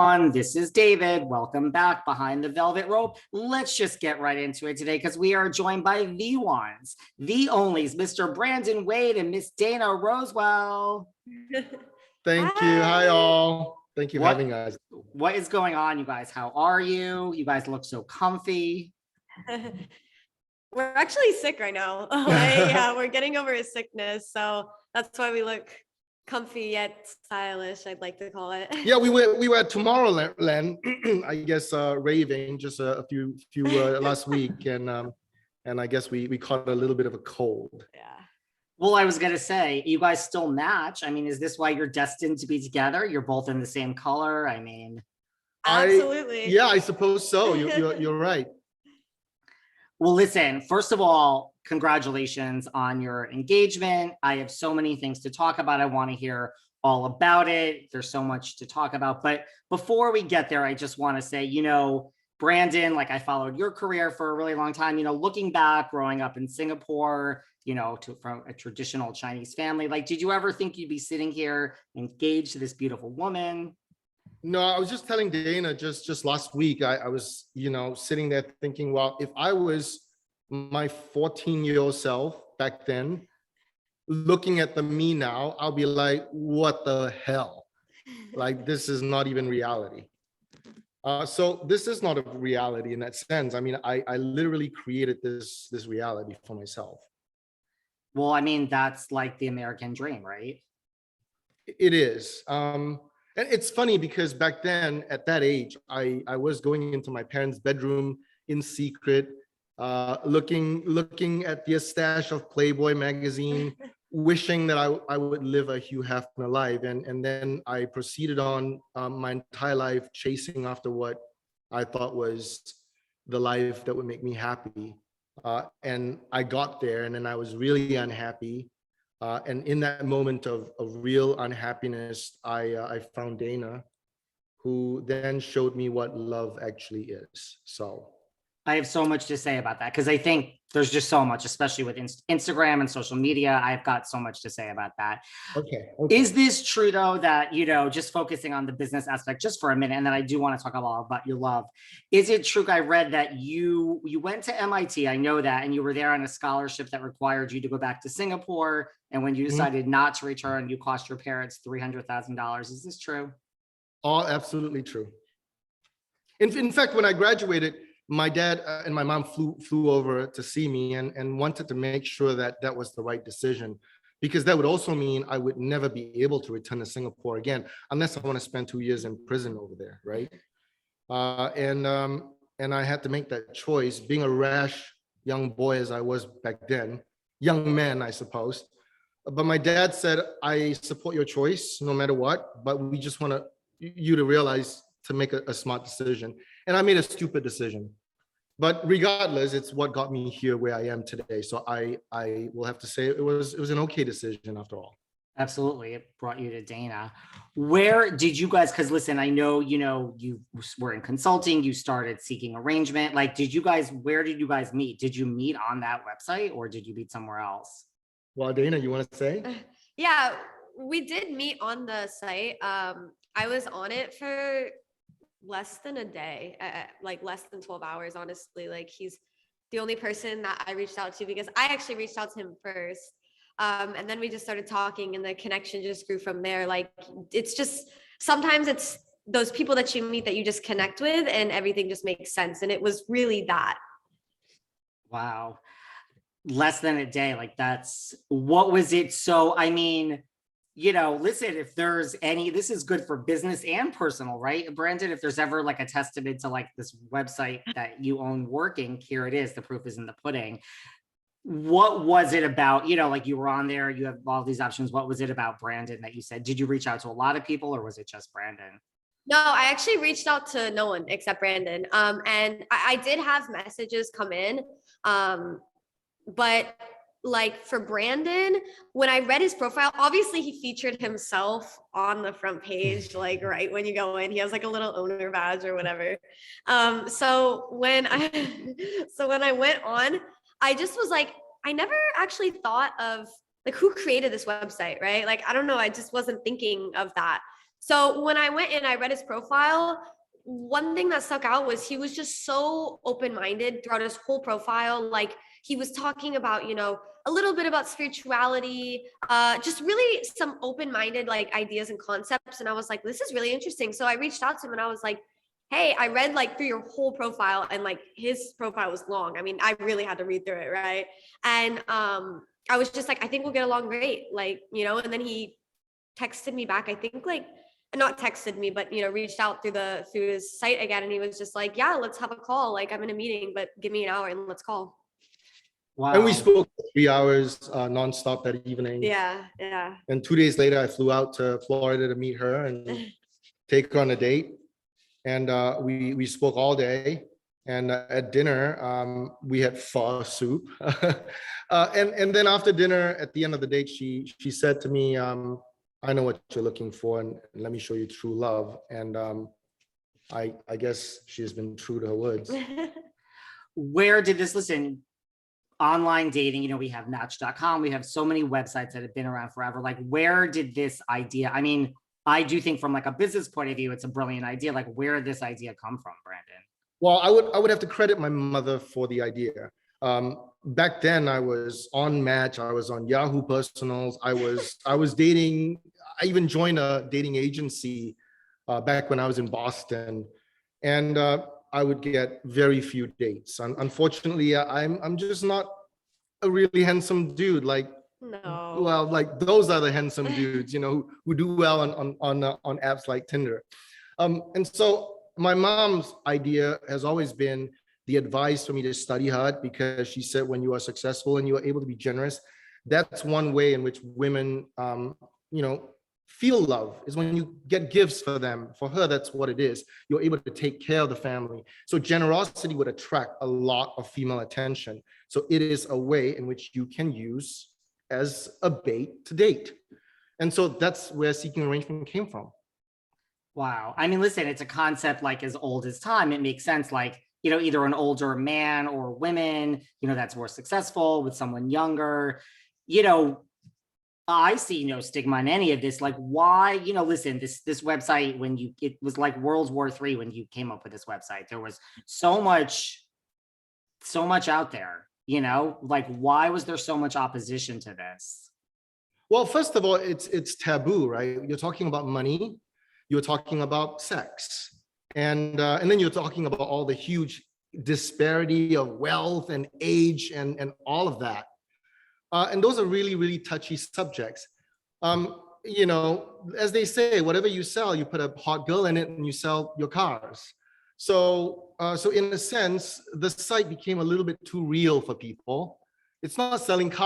This is David. Welcome back behind the velvet rope. Let's just get right into it today because we are joined by the ones, the onlys, Mr. Brandon Wade and Miss Dana Rosewell. Thank you. Hi, all. Thank you for having us. What is going on, you guys? How are you? You guys look so comfy. We're actually sick right now. Yeah, we're getting over a sickness, so that's why we look comfy yet stylish, I'd like to call it. Yeah, we were at Tomorrowland, I guess, raving just a few last week, and I guess we caught a little bit of a cold. Yeah. Well, I was gonna say, you guys still match. I mean, is this why you're destined to be together? You're both in the same color. I mean, Absolutely. Yeah, I suppose so. You're right. Well, listen, first of all, congratulations on your engagement. I have so many things to talk about. I want to hear all about it. There's so much to talk about. But before we get there, I just want to say, Brandon, like I followed your career for a really long time, looking back, growing up in Singapore, from a traditional Chinese family, like, did you ever think you'd be sitting here engaged to this beautiful woman? No, I was just telling Dana just last week, I was, sitting there thinking, well, if I was my 14-year-old self back then, looking at the me now, I'll be like, what the hell? Like, this is not even reality. So this is not a reality in that sense. I mean, I literally created this reality for myself. Well, I mean, that's like the American dream, right? It is. And it's funny because back then, at that age, I was going into my parents' bedroom in secret, looking at the stash of Playboy magazine, wishing that I would live a Hugh Hefner life. And then I proceeded on my entire life chasing after what I thought was the life that would make me happy. And I got there, and then I was really unhappy. And in that moment of real unhappiness, I found Dana, who then showed me what love actually is. So I have so much to say about that because I think there's just so much, especially with Instagram and social media. I've got so much to say about that. Okay. Is this true though that, just focusing on the business aspect just for a minute, and then I do want to talk about your love. Is it true? I read that you went to MIT. I know that, and you were there on a scholarship that required you to go back to Singapore. And when you decided not to return, you cost your parents $300,000. Is this true? All absolutely true. In fact, when I graduated, my dad and my mom flew over to see me and wanted to make sure that that was the right decision, because that would also mean I would never be able to return to Singapore again unless I want to spend 2 years in prison over there, right? And I had to make that choice, being a rash young boy as I was back then, young man, I suppose. But my dad said, I support your choice no matter what, but we just want you to realize to make a smart decision. And I made a stupid decision. But regardless, it's what got me here where I am today. So I will have to say it was an okay decision after all. Absolutely. It brought you to Dana. Where did you guys, because listen, I know, you were in consulting, you started seeking arrangement. Like, where did you guys meet? Did you meet on that website or did you meet somewhere else? Well, Dana, you want to say? Yeah, we did meet on the site. I was on it for less than a day, like less than 12 hours, honestly. Like, he's the only person that I reached out to because I actually reached out to him first. And then we just started talking and the connection just grew from there. Like, it's just, sometimes it's those people that you meet that you just connect with and everything just makes sense. And it was really that. Wow. Less than a day. Like, what was it? So, I mean, listen, if there's this is good for business and personal, right? Brandon, if there's ever like a testament to like this website that you own working, here it is. The proof is in the pudding. What was it about, like you were on there, you have all these options. What was it about Brandon that you said? Did you reach out to a lot of people or was it just Brandon? No, I actually reached out to no one except Brandon. And I did have messages come in. But like for Brandon, when I read his profile, obviously he featured himself on the front page, like right when you go in, he has like a little owner badge or whatever. So when I went on, I just was like, I never actually thought of like who created this website, right? Like, I don't know. I just wasn't thinking of that. So when I went in, I read his profile. One thing that stuck out was he was just so open-minded throughout his whole profile. Like he was talking about, a little bit about spirituality, just really some open-minded like ideas and concepts. And I was like, this is really interesting. So I reached out to him and I was like, hey, I read like through your whole profile, and like his profile was long. I mean, I really had to read through it, right? And I was just like, I think we'll get along great. Like, and then he texted me back, I think like not texted me, but reached out through his site again. And he was just like, yeah, let's have a call. Like I'm in a meeting, but give me an hour and let's call. And we Wow. spoke for 3 hours nonstop that evening. Yeah. Yeah. And 2 days later, I flew out to Florida to meet her and take her on a date. And we spoke all day. And at dinner, we had pho soup. And then after dinner, at the end of the date, she said to me, I know what you're looking for, and let me show you true love. And I guess she has been true to her words. Where did this, listen, online dating, we have match.com, we have so many websites that have been around forever. Like, where did this idea, I mean, I do think from like a business point of view, it's a brilliant idea. Like, where did this idea come from, Brandon? Well, I would have to credit my mother for the idea. Back then, I was on Match, I was on Yahoo Personals, I was dating. I even joined a dating agency back when I was in Boston, and I would get very few dates. Unfortunately, I'm just not a really handsome dude. Like, No. well, like those are the handsome dudes, who do well on apps like Tinder. And so my mom's idea has always been the advice for me to study hard, because she said when you are successful and you are able to be generous, that's one way in which women, feel love, is when you get gifts for them. For her, that's what it is. You're able to take care of the family. So generosity would attract a lot of female attention. So it is a way in which you can use as a bait to date. And so that's where Seeking Arrangement came from. Wow. I mean, listen, it's a concept like as old as time. It makes sense. Like, either an older man or women, that's more successful with someone younger. I see no stigma in any of this. Like, why, listen, this website, it was like World War III when you came up with this website. There was so much out there, like, why was there so much opposition to this? Well, first of all, it's taboo, right? You're talking about money, you're talking about sex, and then you're talking about all the huge disparity of wealth and age and all of that. And those are really, really touchy subjects. As they say, whatever you sell, you put a hot girl in it and you sell your cars. So in a sense, the site became a little bit too real for people. It's not selling cars.